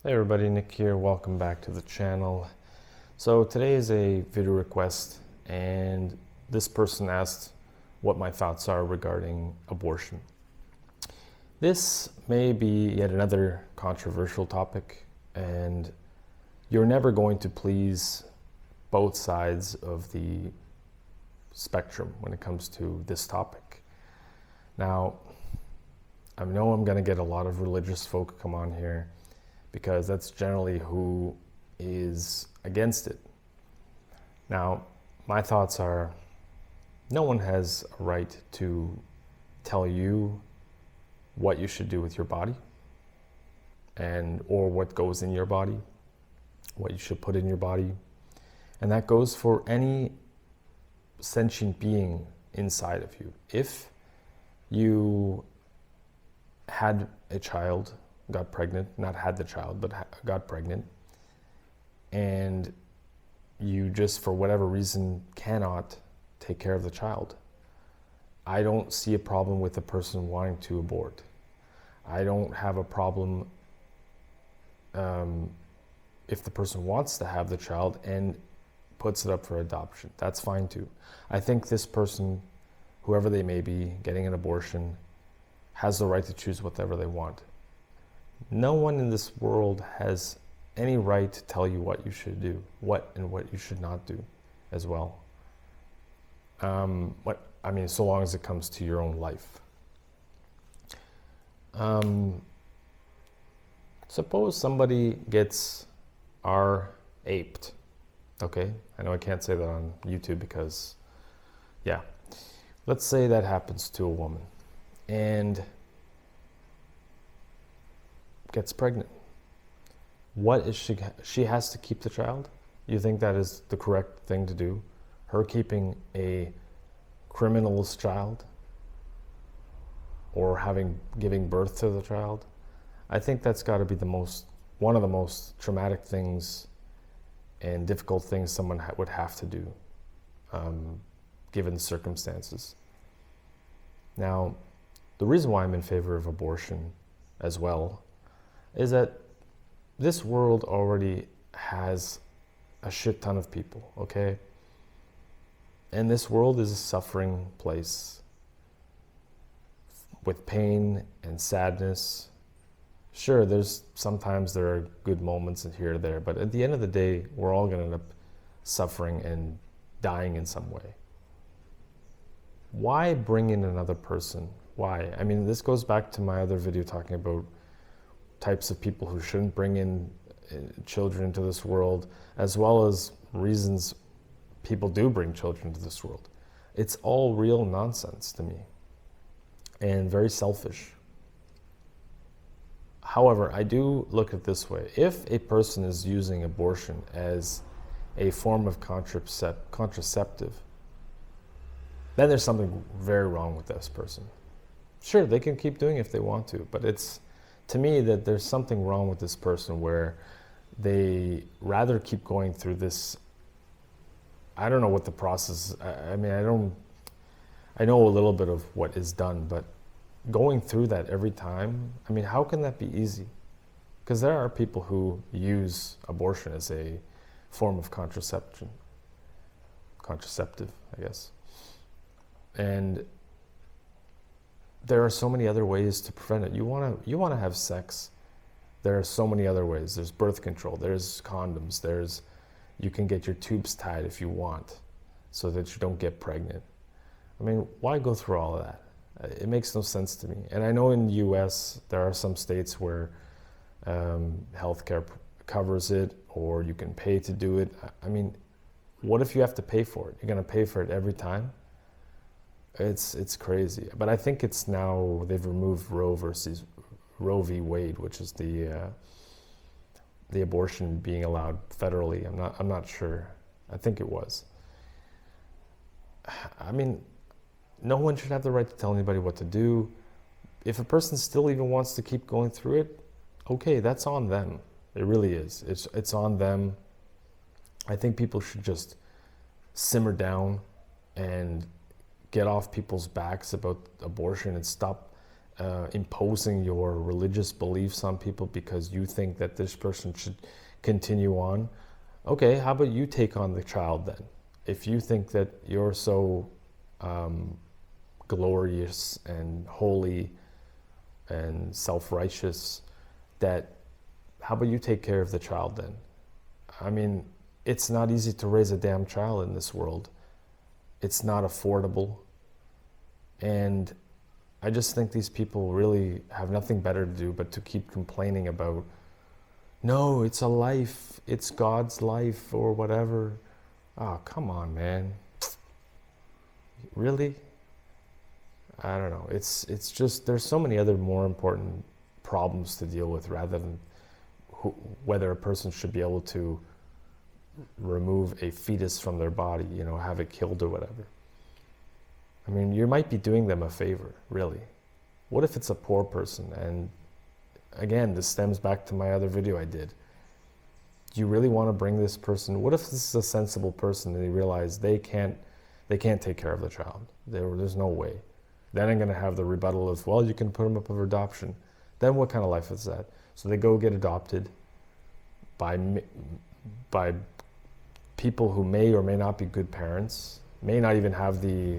Hey everybody, Nick here. Welcome back to the channel. So today is a video request and this person asked what my thoughts are regarding abortion. This may be yet another controversial topic and you're never going to please both sides of the spectrum when it comes to this topic. Now, I know I'm going to get a lot of religious folk come on here because that's generally who is against it. Now, my thoughts are, no one has a right to tell you what you should do with your body or what goes in your body, what you should put in your body. And that goes for any sentient being inside of you. If you had a child, got pregnant, not had the child, but got pregnant, and you just, for whatever reason, cannot take care of the child, I don't see a problem with the person wanting to abort. I don't have a problem if the person wants to have the child and puts it up for adoption. That's fine too. I think this person, whoever they may be, getting an abortion, has the right to choose whatever they want. No one in this world has any right to tell you what you should do, what you should not do as well. So long as it comes to your own life. Suppose somebody gets aped. Okay, I know I can't say that on YouTube because, yeah. Let's say that happens to a woman and gets pregnant. What is she has to keep the child? You think that is the correct thing to do? Her keeping a criminal's child or giving birth to the child? I think that's got to be one of the most traumatic things and difficult things someone would have to do, given the circumstances. Now, the reason why I'm in favor of abortion as well is that this world already has a shit ton of people, okay? And this world is a suffering place with pain and sadness. Sure, sometimes there are good moments here or there, but at the end of the day, we're all gonna end up suffering and dying in some way. Why bring in another person? Why? I mean, this goes back to my other video talking about types of people who shouldn't bring in children into this world, as well as reasons people do bring children into this world. It's all real nonsense to me and very selfish. However, I do look at it this way. If a person is using abortion as a form of contraceptive, then there's something very wrong with this person. Sure, they can keep doing it if they want to, but it's, to me, that there's something wrong with this person where they rather keep going through this. I don't know what the process is. I know a little bit of what is done, but going through that every time, I mean, how can that be easy? Because there are people who use abortion as a form of contraceptive, I guess. And there are so many other ways to prevent it. You want to have sex. There are so many other ways. There's birth control. There's condoms. You can get your tubes tied if you want, so that you don't get pregnant. I mean, why go through all of that? It makes no sense to me. And I know in the U.S. there are some states where healthcare covers it, or you can pay to do it. I mean, what if you have to pay for it? You're going to pay for it every time? It's crazy. But I think it's now they've removed Roe v. Wade, which is the abortion being allowed federally. I'm not sure. I think it was. I mean, no one should have the right to tell anybody what to do. If a person still even wants to keep going through it, okay, that's on them. It really is. It's on them. I think people should just simmer down and get off people's backs about abortion and stop imposing your religious beliefs on people because you think that this person should continue on. Okay, how about you take on the child then? If you think that you're so glorious and holy and self-righteous, that how about you take care of the child then? I mean, it's not easy to raise a damn child in this world. It's not affordable. And I just think these people really have nothing better to do but to keep complaining about, no, it's a life, it's God's life or whatever. Oh, come on, man. Really? I don't know. It's just, there's so many other more important problems to deal with rather than whether a person should be able to remove a fetus from their body, you know, have it killed or whatever. I mean, you might be doing them a favor, really. What if it's a poor person? And again, this stems back to my other video I did. Do you really want to bring this person? What if this is a sensible person and they realize they can't take care of the child? There's no way. Then I'm going to have the rebuttal of, well, you can put them up for adoption. Then what kind of life is that? So they go get adopted by people who may or may not be good parents, may not even have the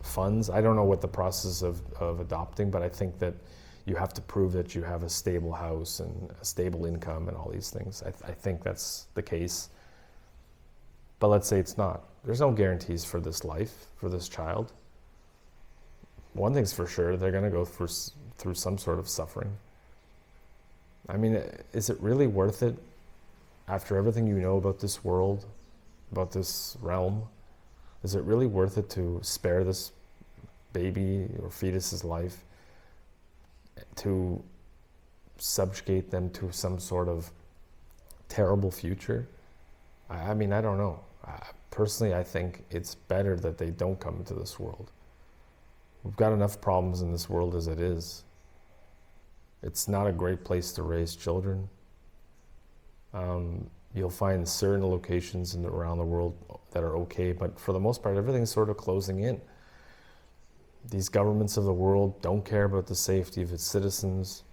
funds. I don't know what the process of adopting, but I think that you have to prove that you have a stable house and a stable income and all these things. I think that's the case. But let's say it's not. There's no guarantees for this life, for this child. One thing's for sure, they're going to go through some sort of suffering. I mean, is it really worth it after everything you know about this world, about this realm? Is it really worth it to spare this baby or fetus's life, to subjugate them to some sort of terrible future? I mean, I don't know. Personally, I think it's better that they don't come into this world. We've got enough problems in this world as it is. It's not a great place to raise children. You'll find certain locations around the world that are okay, but for the most part, everything's sort of closing in. These governments of the world don't care about the safety of its citizens.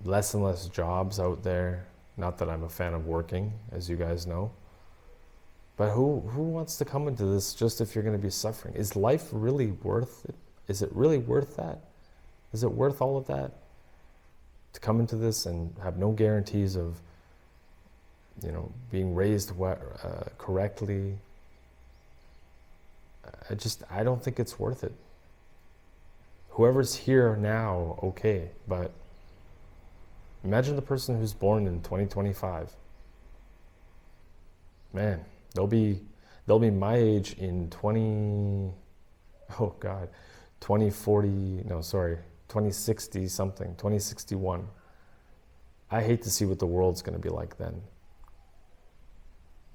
Less and less jobs out there. Not that I'm a fan of working, as you guys know. But who wants to come into this just if you're going to be suffering? Is life really worth it? Is it really worth that? Is it worth all of that? To come into this and have no guarantees of, you know, being raised correctly. I don't think it's worth it. Whoever's here now, okay, but imagine the person who's born in 2025. Man, they'll be my age in 2060 something, 2061. I hate to see what the world's going to be like then.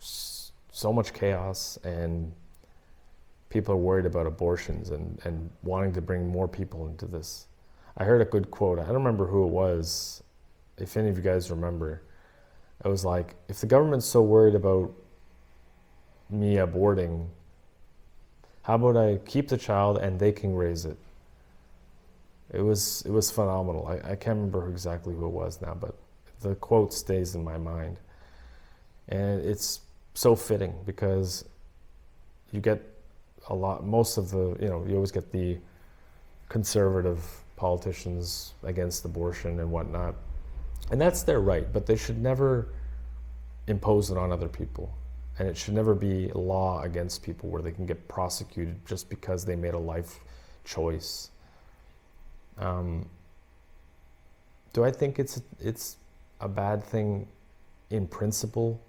So much chaos, and people are worried about abortions and wanting to bring more people into this. I heard a good quote. I don't remember who it was. If any of you guys remember, it was like, if the government's so worried about me aborting, how about I keep the child and they can raise it? It was phenomenal. I can't remember exactly who it was now, but the quote stays in my mind. And it's so fitting because you get most of the, you always get the conservative politicians against abortion and whatnot. And that's their right, but they should never impose it on other people. And it should never be law against people where they can get prosecuted just because they made a life choice. Do I think it's a bad thing in principle?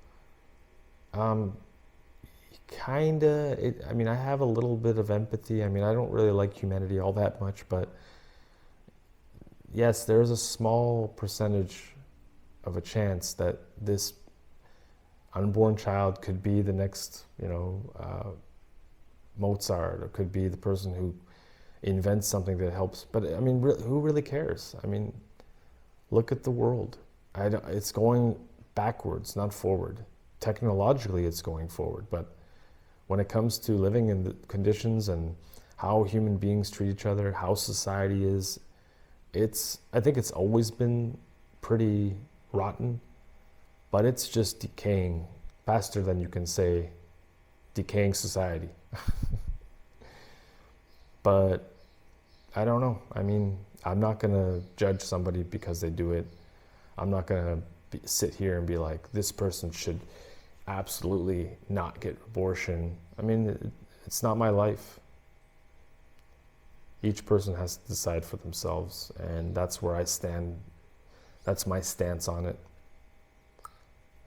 Kinda. I mean, I have a little bit of empathy. I mean, I don't really like humanity all that much, but yes, there's a small percentage of a chance that this unborn child could be the next, Mozart, or could be the person who invents something that helps. But I mean, who really cares? I mean, look at the world. It's going backwards, not forward. Technologically, it's going forward, but when it comes to living in the conditions and how human beings treat each other, how society is, I think it's always been pretty rotten, but it's just decaying faster than you can say decaying society. But I don't know. I mean, I'm not going to judge somebody because they do it. I'm not going to sit here and be like, this person should absolutely not get abortion. I mean, it's not my life. Each person has to decide for themselves, and that's where I stand. That's my stance on it.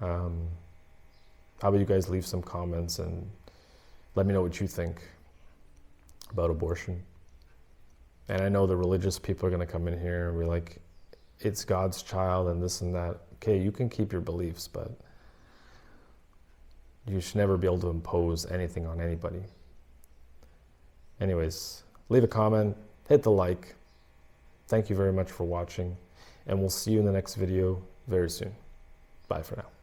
How about you guys leave some comments and let me know what you think about abortion. And I know the religious people are going to come in here and be like, it's God's child and this and that. Okay, you can keep your beliefs, but you should never be able to impose anything on anybody. Anyways, leave a comment, hit the like. Thank you very much for watching, and we'll see you in the next video very soon. Bye for now.